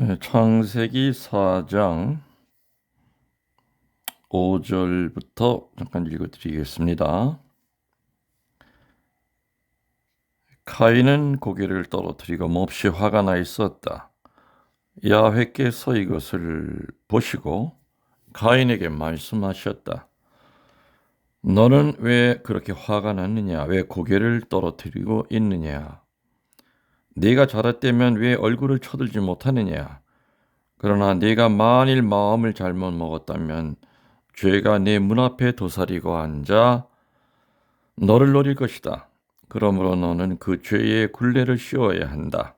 창세기 4장 5절부터 잠깐 읽어드리겠습니다. 카인은 고개를 떨어뜨리고 몹시 화가 나 있었다. 야훼께서 이것을 보시고 카인에게 말씀하셨다. 너는 왜 그렇게 화가 났느냐? 왜 고개를 떨어뜨리고 있느냐? 네가 잘했다면 왜 얼굴을 쳐들지 못하느냐? 그러나 네가 만일 마음을 잘못 먹었다면 죄가 네 문 앞에 도사리고 앉아 너를 노릴 것이다. 그러므로 너는 그 죄의 굴레를 씌워야 한다.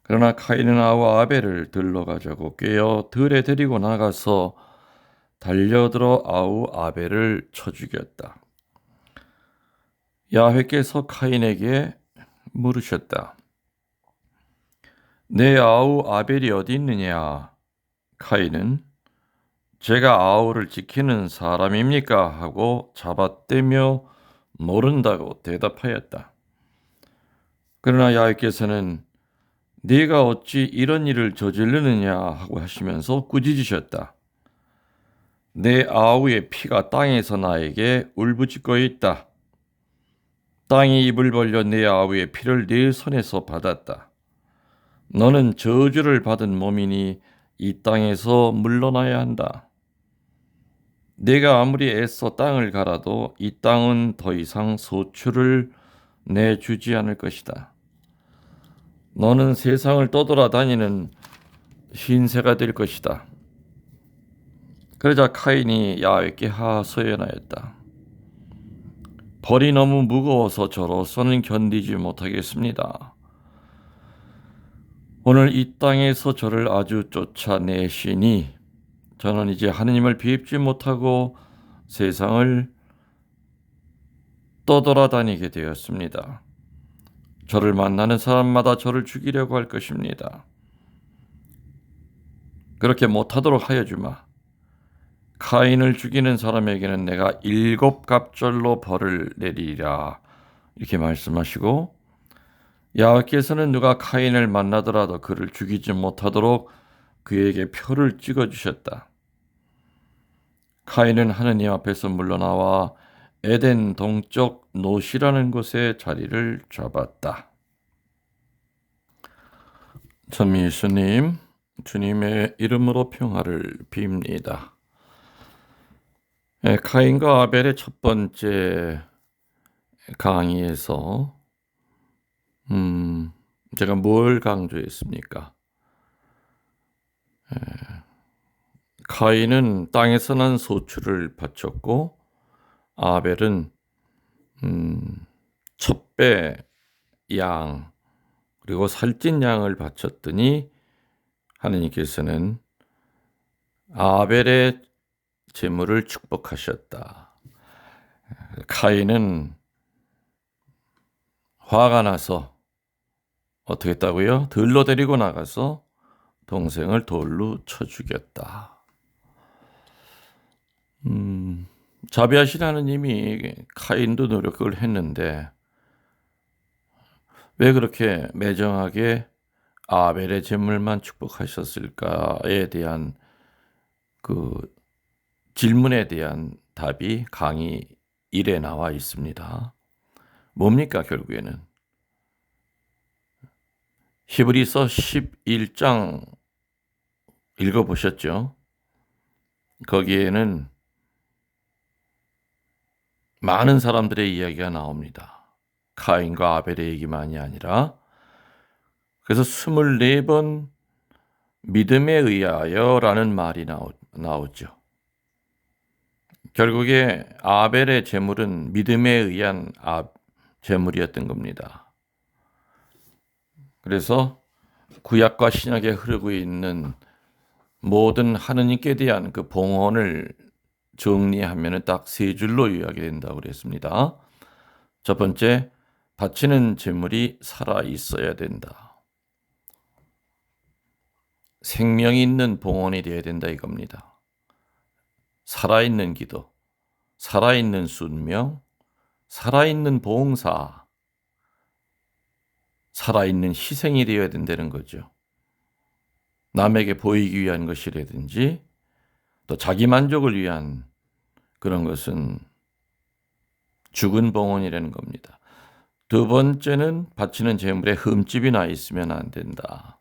그러나 카인은 아우 아벨을 들러 가자고 꿰어 들에 데리고 나가서 달려들어 아우 아벨을 쳐 죽였다. 야훼께서 카인에게 물으셨다. 내 아우 아벨이 어디 있느냐? 카인은 제가 아우를 지키는 사람입니까? 하고 잡아떼며 모른다고 대답하였다. 그러나 야훼께서는 네가 어찌 이런 일을 저지르느냐 하고 하시면서 꾸짖으셨다. 내 아우의 피가 땅에서 나에게 울부짖고 있다. 땅이 입을 벌려 내 아우의 피를 네 손에서 받았다. 너는 저주를 받은 몸이니 이 땅에서 물러나야 한다. 네가 아무리 애써 땅을 갈아도 이 땅은 더 이상 소출을 내주지 않을 것이다. 너는 세상을 떠돌아다니는 흰새가 될 것이다. 그러자 카인이 야훼께 하소연하였다. 벌이 너무 무거워서 저로서는 견디지 못하겠습니다. 오늘 이 땅에서 저를 아주 쫓아내시니 저는 이제 하느님을 뵙지 못하고 세상을 떠돌아다니게 되었습니다. 저를 만나는 사람마다 저를 죽이려고 할 것입니다. 그렇게 못하도록 하여 주마. 카인을 죽이는 사람에게는 내가 7갑절로 벌을 내리리라. 이렇게 말씀하시고 야훼께서는 누가 카인을 만나더라도 그를 죽이지 못하도록 그에게 표를 찍어주셨다. 카인은 하느님 앞에서 물러나와 에덴 동쪽 노시라는 곳에 자리를 잡았다. 참 예수님, 주님의 이름으로 평화를 빕니다. 카인과 아벨의 첫 번째 강의에서 제가 뭘 강조했습니까? 카인은 땅에서 난 소출을 바쳤고 아벨은 첩배 양 그리고 살찐 양을 바쳤더니 하느님께서는 아벨의 재물을 축복하셨다. 카인은 화가 나서 어떻게 했다고요? 들로 데리고 나가서 동생을 돌로 쳐 죽였다. 자비하신 하느님이 카인도 노력을 했는데 왜 그렇게 매정하게 아벨의 재물만 축복하셨을까에 대한 그 질문에 대한 답이 강의 1에 나와 있습니다. 뭡니까 결국에는? 히브리서 11장 읽어보셨죠? 거기에는 많은 사람들의 이야기가 나옵니다. 카인과 아벨의 얘기만이 아니라 그래서 24번 믿음에 의하여라는 말이 나오죠. 결국에 아벨의 재물은 믿음에 의한 재물이었던 겁니다. 그래서 구약과 신약에 흐르고 있는 모든 하느님께 대한 그 봉헌을 정리하면 딱 세 줄로 요약이 된다고 그랬습니다. 첫 번째, 바치는 재물이 살아 있어야 된다. 생명이 있는 봉헌이 되어야 된다 이겁니다. 살아있는 기도, 살아있는 순명, 살아있는 봉사, 살아있는 희생이 되어야 된다는 거죠. 남에게 보이기 위한 것이라든지 또 자기 만족을 위한 그런 것은 죽은 봉헌이라는 겁니다. 두 번째는 바치는 제물에 흠집이 나 있으면 안 된다.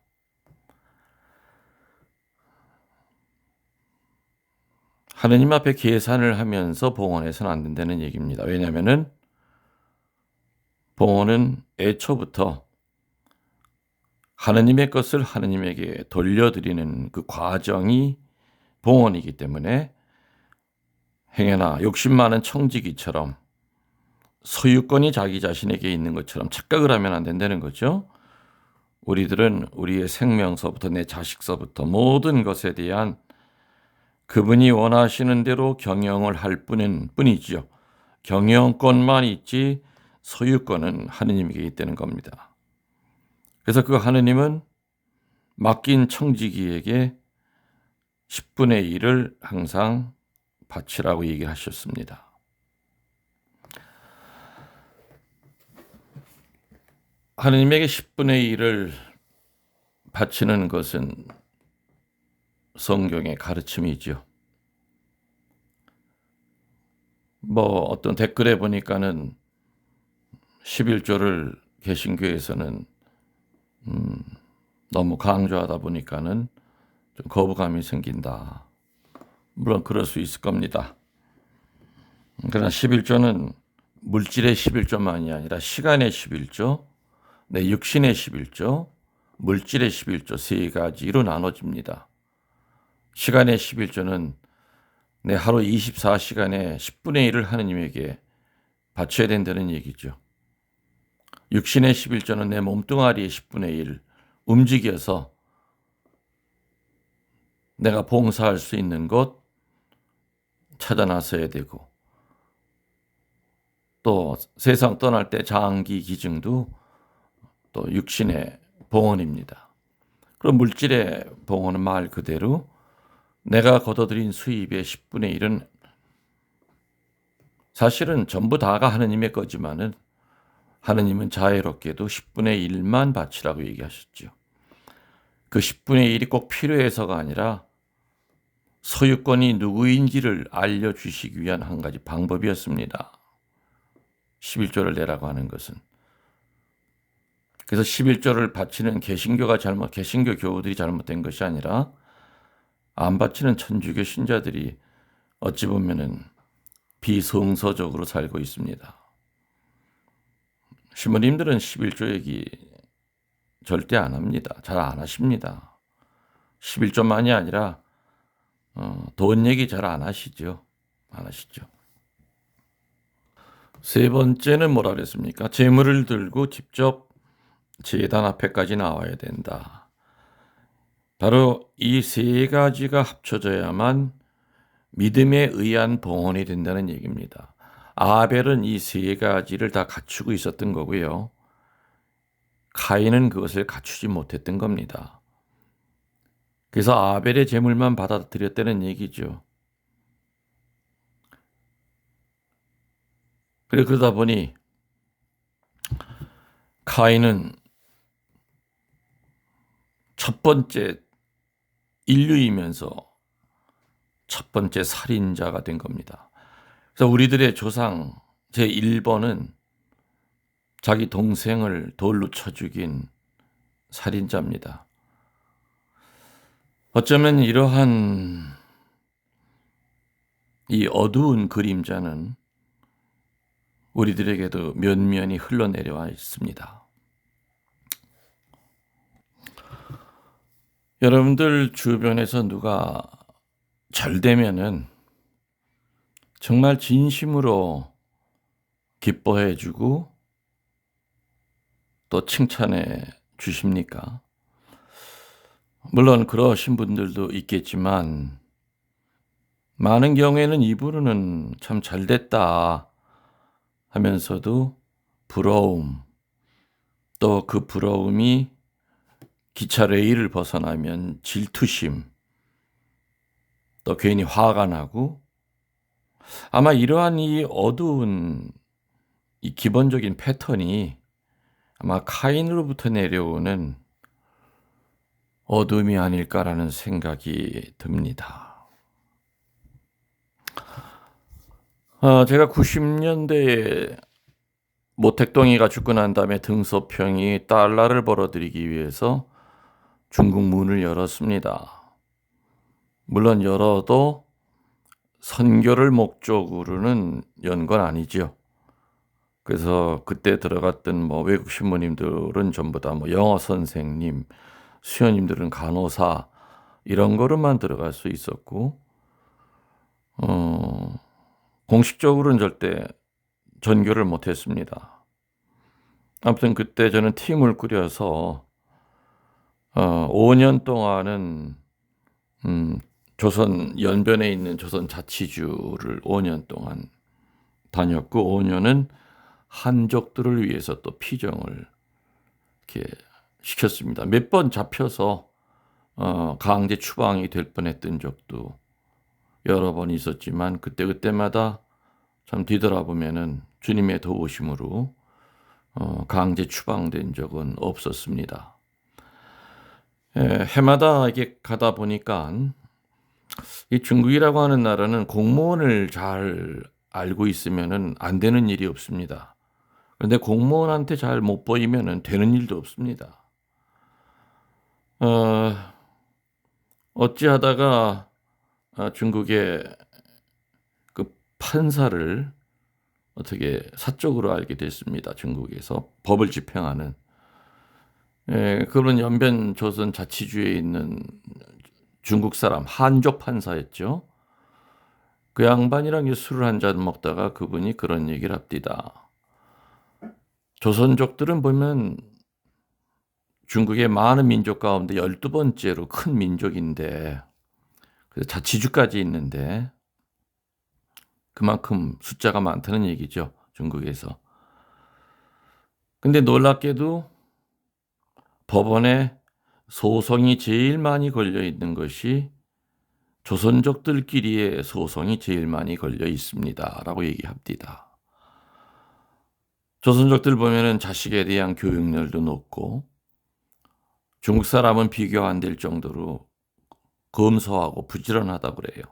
하느님 앞에 계산을 하면서 봉헌해서는 안 된다는 얘기입니다. 왜냐하면 봉헌은 애초부터 하느님의 것을 하느님에게 돌려드리는 그 과정이 봉헌이기 때문에 행여나 욕심 많은 청지기처럼 소유권이 자기 자신에게 있는 것처럼 착각을 하면 안 된다는 거죠. 우리들은 우리의 생명서부터 내 자식서부터 모든 것에 대한 그분이 원하시는 대로 경영을 할 뿐이지요. 경영권만 있지 소유권은 하느님에게 있다는 겁니다. 그래서 그 하느님은 맡긴 청지기에게 10분의 1을 항상 바치라고 얘기를 하셨습니다. 하느님에게 10분의 1을 바치는 것은 성경의 가르침이죠. 어떤 댓글에 보니까는 11조를 개신교에서는 너무 강조하다 보니까는 좀 거부감이 생긴다. 물론 그럴 수 있을 겁니다. 그러나 11조는 물질의 11조만이 아니라 시간의 11조, 내 육신의 11조, 물질의 11조 세 가지로 나눠집니다. 시간의 11조는 내 하루 24시간에 10분의 1을 하느님에게 바쳐야 된다는 얘기죠. 육신의 11조는 내 몸뚱아리의 10분의 1 움직여서 내가 봉사할 수 있는 곳 찾아 나서야 되고 또 세상 떠날 때 장기 기증도 또 육신의 봉헌입니다. 그럼 물질의 봉헌은 말 그대로 내가 거둬들인 수입의 10분의 1은 사실은 전부 다가 하느님의 거지만은 하느님은 자애롭게도 10분의 1만 바치라고 얘기하셨죠. 그 10분의 1이 꼭 필요해서가 아니라 소유권이 누구인지를 알려주시기 위한 한 가지 방법이었습니다. 11조를 내라고 하는 것은. 그래서 11조를 바치는 개신교 교우들이 잘못된 것이 아니라 안 바치는 천주교 신자들이 어찌 보면은 비성서적으로 살고 있습니다. 신부님들은 11조 얘기 절대 안 합니다. 잘 안 하십니다. 11조만이 아니라 돈 얘기 잘 안 하시죠. 안 하시죠. 세 번째는 뭐라 그랬습니까? 재물을 들고 직접 제단 앞에까지 나와야 된다. 바로 이 세 가지가 합쳐져야만 믿음에 의한 봉헌이 된다는 얘기입니다. 아벨은 이 세 가지를 다 갖추고 있었던 거고요. 카인은 그것을 갖추지 못했던 겁니다. 그래서 아벨의 제물만 받아들였다는 얘기죠. 그러다 보니 카인은 첫 번째 인류이면서 첫 번째 살인자가 된 겁니다. 그래서 우리들의 조상 제1번은 자기 동생을 돌로 쳐 죽인 살인자입니다. 어쩌면 이러한 이 어두운 그림자는 우리들에게도 면면이 흘러내려와 있습니다. 여러분들 주변에서 누가 잘 되면은 정말 진심으로 기뻐해 주고 또 칭찬해 주십니까? 물론 그러신 분들도 있겠지만 많은 경우에는 이분은 참 잘됐다 하면서도 부러움, 또 그 부러움이 기차 레일을 벗어나면 질투심, 또 괜히 화가 나고 아마 이러한 이 어두운 이 기본적인 패턴이 아마 카인으로부터 내려오는 어둠이 아닐까라는 생각이 듭니다. 제가 90년대에 모택동이가 죽고 난 다음에 등소평이 달러를 벌어들이기 위해서 중국 문을 열었습니다. 물론 열어도 선교를 목적으로는 연 건 아니죠. 그래서 그때 들어갔던 외국 신부님들은 전부 다 영어 선생님, 수녀님들은 간호사 이런 거로만 들어갈 수 있었고, 공식적으로는 절대 전교를 못했습니다. 아무튼 그때 저는 팀을 꾸려서 5년 동안은 조선 연변에 있는 조선 자치주를 5년 동안 다녔고, 5년은 한족들을 위해서 또 피정을 이렇게 시켰습니다. 몇 번 잡혀서 강제 추방이 될 뻔했던 적도 여러 번 있었지만 그때마다 참 뒤돌아보면은 주님의 도우심으로 강제 추방된 적은 없었습니다. 해마다 이게 가다 보니까 이 중국이라고 하는 나라는 공무원을 잘 알고 있으면은 안 되는 일이 없습니다. 그런데 공무원한테 잘 못 보이면은 되는 일도 없습니다. 어찌하다가 중국의 그 판사를 어떻게 사적으로 알게 됐습니다. 중국에서 법을 집행하는. 그런 연변 조선 자치주에 있는 중국 사람 한족 판사였죠. 그 양반이랑 술을 한 잔 먹다가 그분이 그런 얘기를 합디다. 조선족들은 보면 중국의 많은 민족 가운데 12번째로 큰 민족인데, 그래서 자치주까지 있는데 그만큼 숫자가 많다는 얘기죠, 중국에서. 근데 놀랍게도 법원에 소송이 제일 많이 걸려 있는 것이 조선족들끼리의 소송이 제일 많이 걸려 있습니다 라고 얘기합니다. 조선족들 보면은 자식에 대한 교육열도 높고 중국 사람은 비교 안 될 정도로 검소하고 부지런하다고 그래요.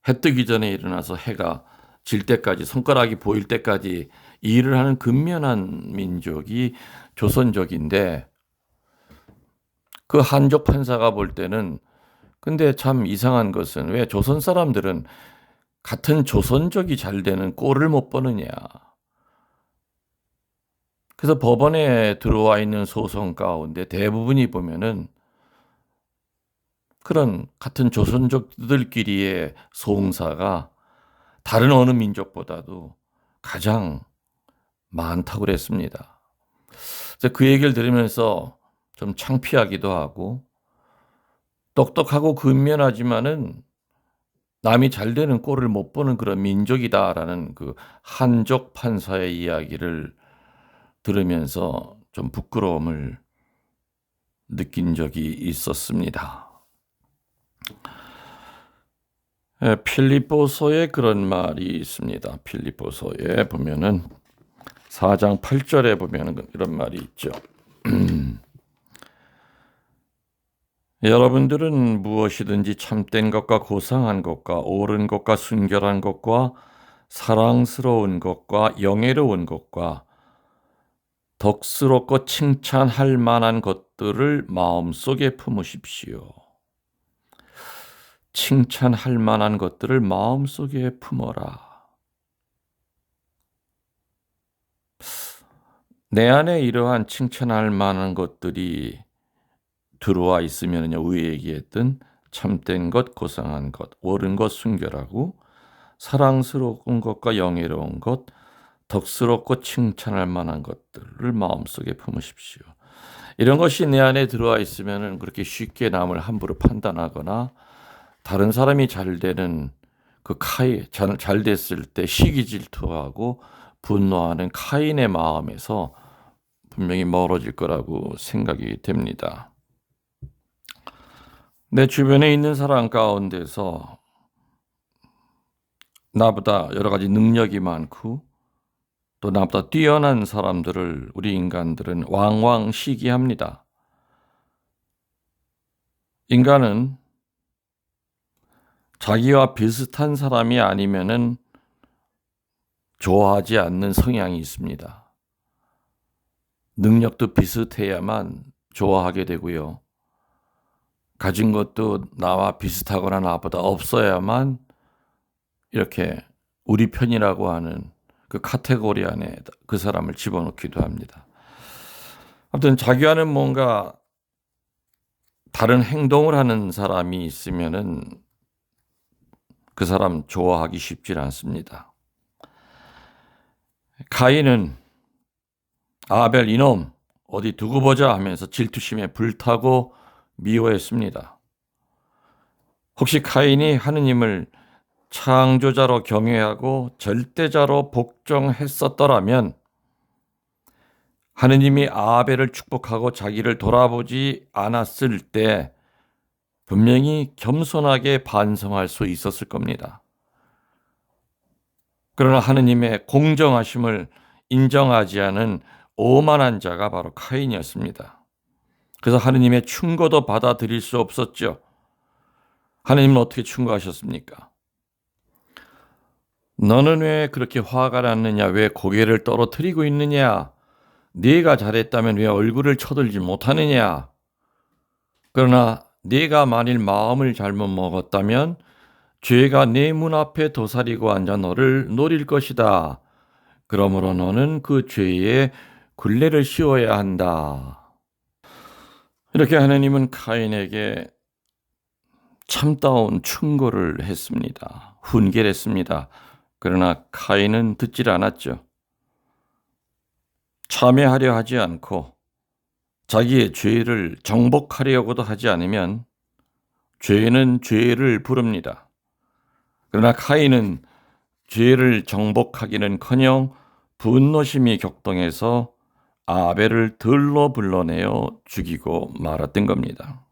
해 뜨기 전에 일어나서 해가 질 때까지, 손가락이 보일 때까지 일을 하는 근면한 민족이 조선족인데, 그 한족 판사가 볼 때는 근데 참 이상한 것은 왜 조선 사람들은 같은 조선족이 잘 되는 꼴을 못 보느냐. 그래서 법원에 들어와 있는 소송 가운데 대부분이 보면은 그런 같은 조선족들끼리의 소송사가 다른 어느 민족보다도 가장 많다고 그랬습니다. 그래서 그 얘기를 들으면서 좀 창피하기도 하고, 똑똑하고 근면하지만은 남이 잘 되는 꼴을 못 보는 그런 민족이다라는 그 한족 판사의 이야기를 들으면서 좀 부끄러움을 느낀 적이 있었습니다. 필립보서에 그런 말이 있습니다. 필립보서에 보면은 4장 8절에 보면은 이런 말이 있죠. 여러분들은 무엇이든지 참된 것과 고상한 것과 옳은 것과 순결한 것과 사랑스러운 것과 영예로운 것과 덕스럽고 칭찬할 만한 것들을 마음속에 품으십시오. 칭찬할 만한 것들을 마음속에 품어라. 내 안에 이러한 칭찬할 만한 것들이 들어와 있으면요, 위에 얘기했던 참된 것, 고상한 것, 옳은 것, 순결하고 사랑스러운 것과 영예로운 것, 덕스럽고 칭찬할 만한 것들을 마음속에 품으십시오. 이런 것이 내 안에 들어와 있으면 그렇게 쉽게 남을 함부로 판단하거나 다른 사람이 잘 되는 그 잘 됐을 때 시기 질투하고 분노하는 카인의 마음에서 분명히 멀어질 거라고 생각이 됩니다. 내 주변에 있는 사람 가운데서 나보다 여러 가지 능력이 많고 또 나보다 뛰어난 사람들을 우리 인간들은 왕왕 시기합니다. 인간은 자기와 비슷한 사람이 아니면은 좋아하지 않는 성향이 있습니다. 능력도 비슷해야만 좋아하게 되고요. 가진 것도 나와 비슷하거나 나보다 없어야만 이렇게 우리 편이라고 하는 그 카테고리 안에 그 사람을 집어넣기도 합니다. 아무튼 자기와는 뭔가 다른 행동을 하는 사람이 있으면은 그 사람 좋아하기 쉽지 않습니다. 가인은 아벨 이놈 어디 두고 보자 하면서 질투심에 불타고 미워했습니다. 혹시 카인이 하느님을 창조자로 경외하고 절대자로 복종했었더라면 하느님이 아벨을 축복하고 자기를 돌아보지 않았을 때 분명히 겸손하게 반성할 수 있었을 겁니다. 그러나 하느님의 공정하심을 인정하지 않은 오만한 자가 바로 카인이었습니다. 그래서 하느님의 충고도 받아들일 수 없었죠. 하느님은 어떻게 충고하셨습니까? 너는 왜 그렇게 화가 났느냐? 왜 고개를 떨어뜨리고 있느냐? 네가 잘했다면 왜 얼굴을 쳐들지 못하느냐? 그러나 네가 만일 마음을 잘못 먹었다면 죄가 네 문 앞에 도사리고 앉아 너를 노릴 것이다. 그러므로 너는 그 죄에 굴레를 씌워야 한다. 이렇게 하나님은 카인에게 참다운 충고를 했습니다. 훈계했습니다. 그러나 카인은 듣질 않았죠. 참회하려 하지 않고 자기의 죄를 정복하려고도 하지 않으면 죄는 죄를 부릅니다. 그러나 카인은 죄를 정복하기는커녕 분노심이 격동해서 아벨을 들로 불러내어 죽이고 말았던 겁니다.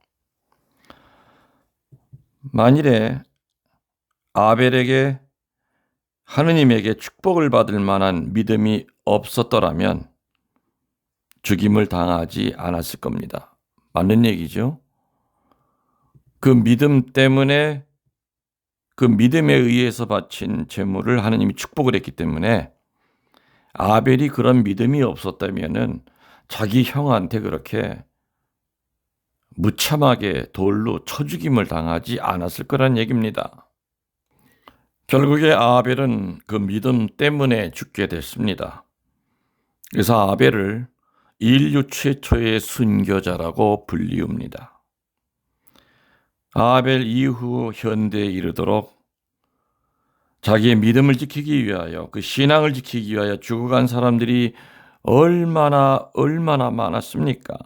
만일에 아벨에게 하느님에게 축복을 받을 만한 믿음이 없었더라면 죽임을 당하지 않았을 겁니다. 맞는 얘기죠? 그 믿음 때문에 그 믿음에 의해서 바친 제물을 하느님이 축복을 했기 때문에 아벨이 그런 믿음이 없었다면은 자기 형한테 그렇게 무참하게 돌로 쳐 죽임을 당하지 않았을 거란 얘기입니다. 결국에 아벨은 그 믿음 때문에 죽게 됐습니다. 그래서 아벨을 인류 최초의 순교자라고 불리웁니다. 아벨 이후 현대에 이르도록 자기의 믿음을 지키기 위하여 그 신앙을 지키기 위하여 죽어간 사람들이 얼마나 많았습니까?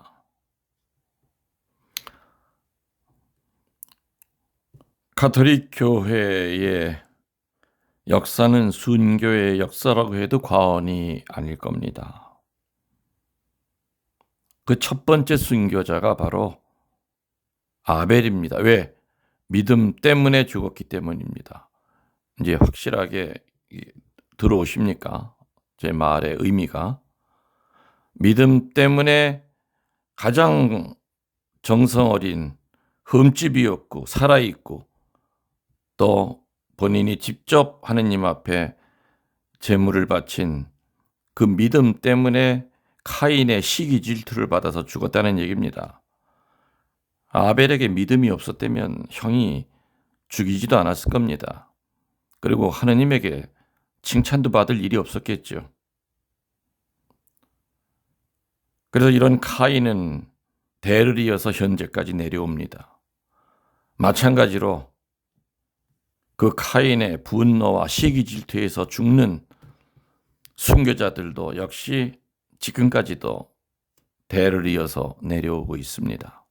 가톨릭 교회의 역사는 순교의 역사라고 해도 과언이 아닐 겁니다. 그 첫 번째 순교자가 바로 아벨입니다. 왜? 믿음 때문에 죽었기 때문입니다. 이제 확실하게 들어오십니까? 제 말의 의미가. 믿음 때문에 가장 정성 어린 흠집이 없고 살아있고 또 본인이 직접 하느님 앞에 제물을 바친 그 믿음 때문에 카인의 시기 질투를 받아서 죽었다는 얘기입니다. 아벨에게 믿음이 없었다면 형이 죽이지도 않았을 겁니다. 그리고 하느님에게 칭찬도 받을 일이 없었겠죠. 그래서 이런 카인은 대를 이어서 현재까지 내려옵니다. 마찬가지로 그 카인의 분노와 시기 질투에서 죽는 순교자들도 역시 지금까지도 대를 이어서 내려오고 있습니다.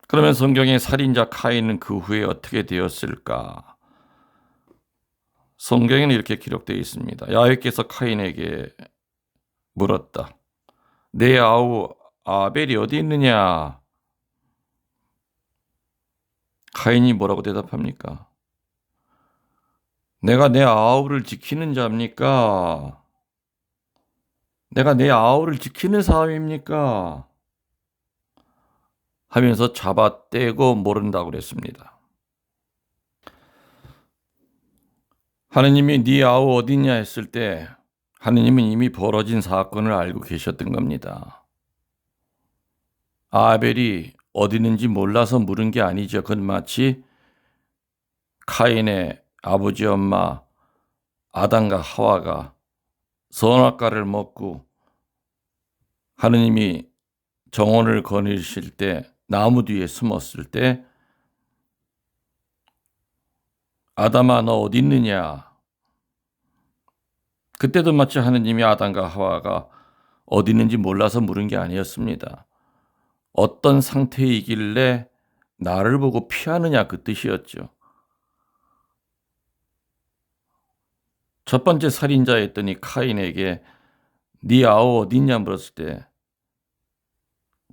그러면 성경의 살인자 카인은 그 후에 어떻게 되었을까? 성경에는 이렇게 기록되어 있습니다. 야훼께서 카인에게 물었다. 내 아우 아벨이 어디 있느냐? 카인이 뭐라고 대답합니까? 내가 내 아우를 지키는 자입니까? 내가 내 아우를 지키는 사람입니까? 하면서 잡아떼고 모른다고 그랬습니다. 하느님이 네 아우 어디냐 했을 때 하느님은 이미 벌어진 사건을 알고 계셨던 겁니다. 아벨이 어디 있는지 몰라서 물은 게 아니죠. 그건 마치 카인의 아버지 엄마 아담과 하와가 선악과를 먹고 하느님이 정원을 거니실 때 나무 뒤에 숨었을 때 아담아 너 어디 있느냐. 그때도 마치 하느님이 아담과 하와가 어디 있는지 몰라서 물은 게 아니었습니다. 어떤 상태이길래 나를 보고 피하느냐 그 뜻이었죠. 첫 번째 살인자였더니 카인에게 네 아우 어디 있냐 물었을 때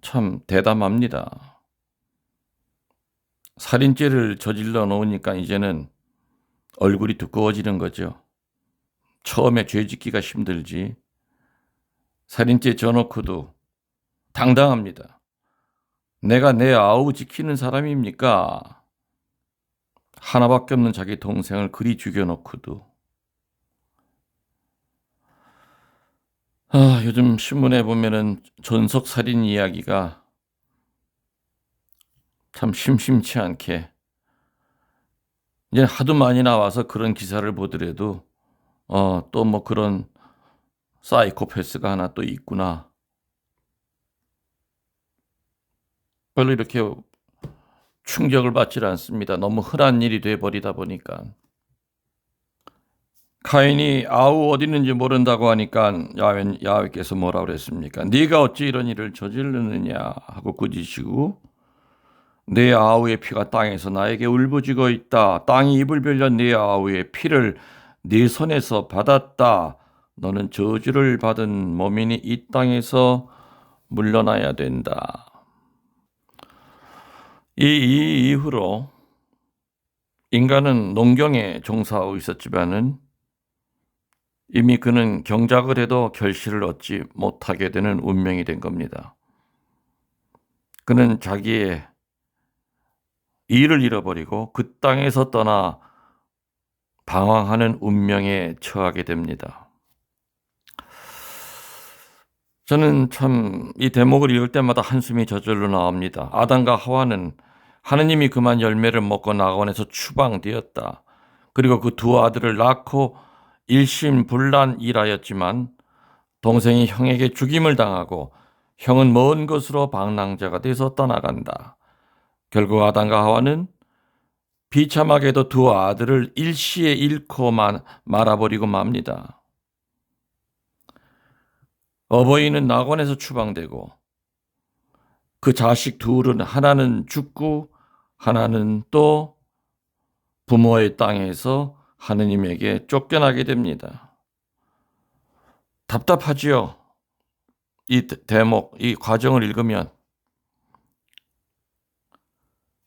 참 대담합니다. 살인죄를 저질러 놓으니까 이제는 얼굴이 두꺼워지는 거죠. 처음에 죄 짓기가 힘들지. 살인죄 져놓고도 당당합니다. 내가 내 아우 지키는 사람입니까? 하나밖에 없는 자기 동생을 그리 죽여놓고도. 요즘 신문에 보면은 존속살인 이야기가 참 심심치 않게 이제 하도 많이 나와서 그런 기사를 보더라도 또 뭐 그런 사이코패스가 하나 또 있구나. 별로 이렇게 충격을 받질 않습니다. 너무 흔한 일이 돼버리다 보니까. 카인이 아우 어디 있는지 모른다고 하니까 야훼께서 뭐라 그랬습니까? 네가 어찌 이런 일을 저지르느냐 하고 꾸짖으시고 네 아우의 피가 땅에서 나에게 울부짖어 있다. 땅이 입을 벌려 네 아우의 피를 네 손에서 받았다. 너는 저주를 받은 몸이니 이 땅에서 물러나야 된다. 이 이후로 인간은 농경에 종사하고 있었지만은 이미 그는 경작을 해도 결실을 얻지 못하게 되는 운명이 된 겁니다. 그는 자기의 일을 잃어버리고 그 땅에서 떠나 방황하는 운명에 처하게 됩니다. 저는 참 이 대목을 읽을 때마다 한숨이 저절로 나옵니다. 아담과 하와는 하느님이 그만 열매를 먹고 낙원에서 추방되었다. 그리고 그 두 아들을 낳고 일심불란일하였지만 동생이 형에게 죽임을 당하고 형은 먼 곳으로 방랑자가 돼서 떠나간다. 결국 아담과 하와는 비참하게도 두 아들을 일시에 잃고 말아버리고 맙니다. 어버이는 낙원에서 추방되고 그 자식 둘은 하나는 죽고 하나는 또 부모의 땅에서 하느님에게 쫓겨나게 됩니다. 답답하지요. 이 대목, 이 과정을 읽으면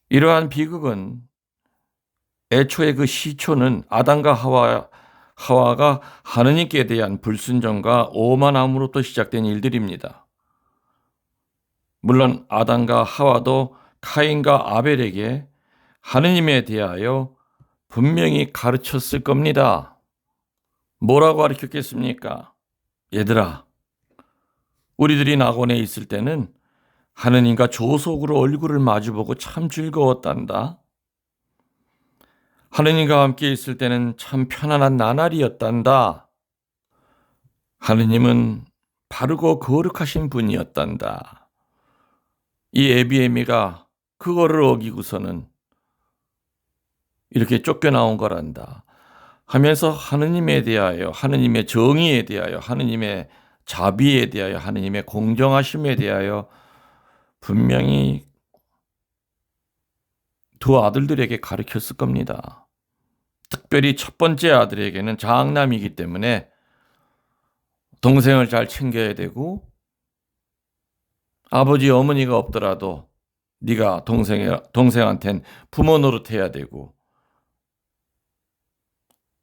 이러한 비극은 애초에 그 시초는 아담과 하와가 하느님께 대한 불순종과 오만함으로부터 시작된 일들입니다. 물론 아담과 하와도 카인과 아벨에게 하느님에 대하여 분명히 가르쳤을 겁니다. 뭐라고 가르쳤겠습니까? 얘들아, 우리들이 낙원에 있을 때는 하느님과 조속으로 얼굴을 마주보고 참 즐거웠단다. 하느님과 함께 있을 때는 참 편안한 나날이었단다. 하느님은 바르고 거룩하신 분이었단다. 이 에비에미가 그거를 어기고서는 이렇게 쫓겨나온 거란다 하면서 하느님에 대하여, 하느님의 정의에 대하여, 하느님의 자비에 대하여, 하느님의 공정하심에 대하여 분명히 두 아들들에게 가르쳤을 겁니다. 특별히 첫 번째 아들에게는 장남이기 때문에 동생을 잘 챙겨야 되고 아버지 어머니가 없더라도 네가 동생한텐 부모 노릇해야 되고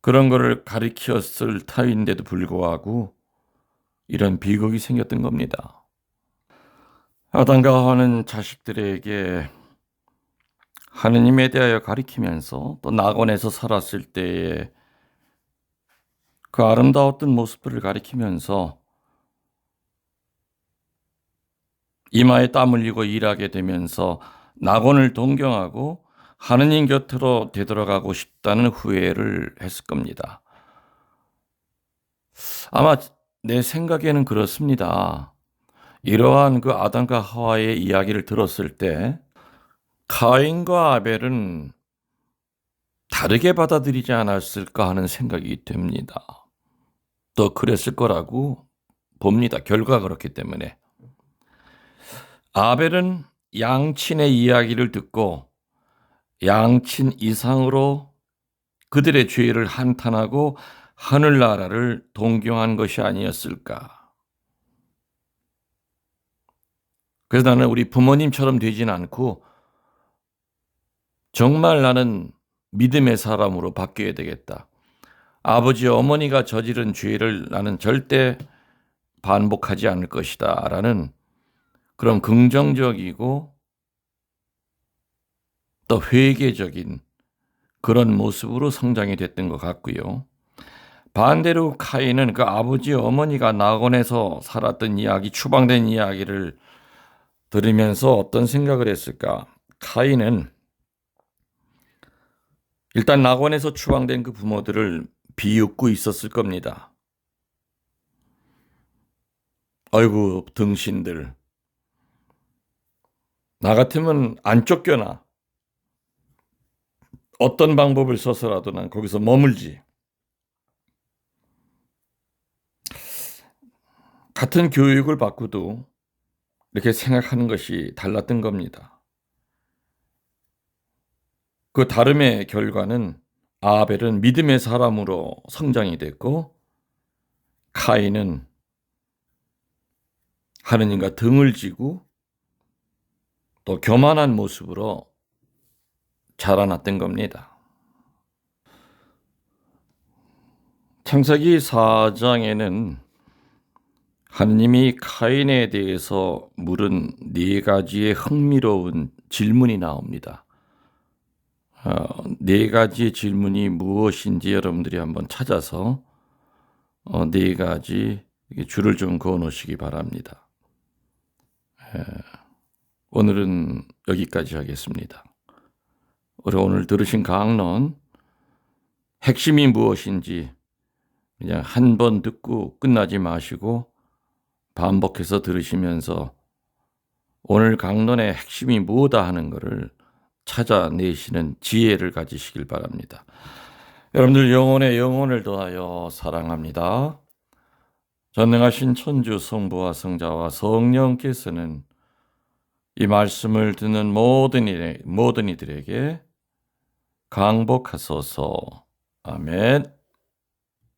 그런 거를 가르쳤을 터인데도 불구하고 이런 비극이 생겼던 겁니다. 아담과 하와는 자식들에게 하느님에 대하여 가리키면서 또 낙원에서 살았을 때의 그 아름다웠던 모습들을 가리키면서 이마에 땀 흘리고 일하게 되면서 낙원을 동경하고 하느님 곁으로 되돌아가고 싶다는 후회를 했을 겁니다. 아마 내 생각에는 그렇습니다. 이러한 그 아담과 하와의 이야기를 들었을 때 가인과 아벨은 다르게 받아들이지 않았을까 하는 생각이 됩니다. 더 그랬을 거라고 봅니다. 결과가 그렇기 때문에. 아벨은 양친의 이야기를 듣고 양친 이상으로 그들의 죄를 한탄하고 하늘나라를 동경한 것이 아니었을까. 그래서 나는 우리 부모님처럼 되진 않고 정말 나는 믿음의 사람으로 바뀌어야 되겠다. 아버지 어머니가 저지른 죄를 나는 절대 반복하지 않을 것이다 라는 그런 긍정적이고 또 회개적인 그런 모습으로 성장이 됐던 것 같고요. 반대로 카인은 그 아버지 어머니가 낙원에서 살았던 이야기, 추방된 이야기를 들으면서 어떤 생각을 했을까? 카인은 일단 낙원에서 추방된 그 부모들을 비웃고 있었을 겁니다. 아이고 등신들, 나 같으면 안 쫓겨나. 어떤 방법을 써서라도 난 거기서 머물지. 같은 교육을 받고도 이렇게 생각하는 것이 달랐던 겁니다. 그 다름의 결과는 아벨은 믿음의 사람으로 성장이 됐고 카인은 하느님과 등을 지고 또 교만한 모습으로 자라났던 겁니다. 창세기 4장에는 하느님이 카인에 대해서 물은 네 가지의 흥미로운 질문이 나옵니다. 네 가지의 질문이 무엇인지 여러분들이 한번 찾아서 네 가지 줄을 좀 그어 놓으시기 바랍니다. 오늘은 여기까지 하겠습니다. 우리 오늘 들으신 강론 핵심이 무엇인지 그냥 한 번 듣고 끝나지 마시고 반복해서 들으시면서 오늘 강론의 핵심이 뭐다 하는 것을 찾아내시는 지혜를 가지시길 바랍니다. 여러분들 영혼의 영혼을 더하여 사랑합니다. 전능하신 천주 성부와 성자와 성령께서는 이 말씀을 듣는 모든 이들에게 강복하소서. 아멘.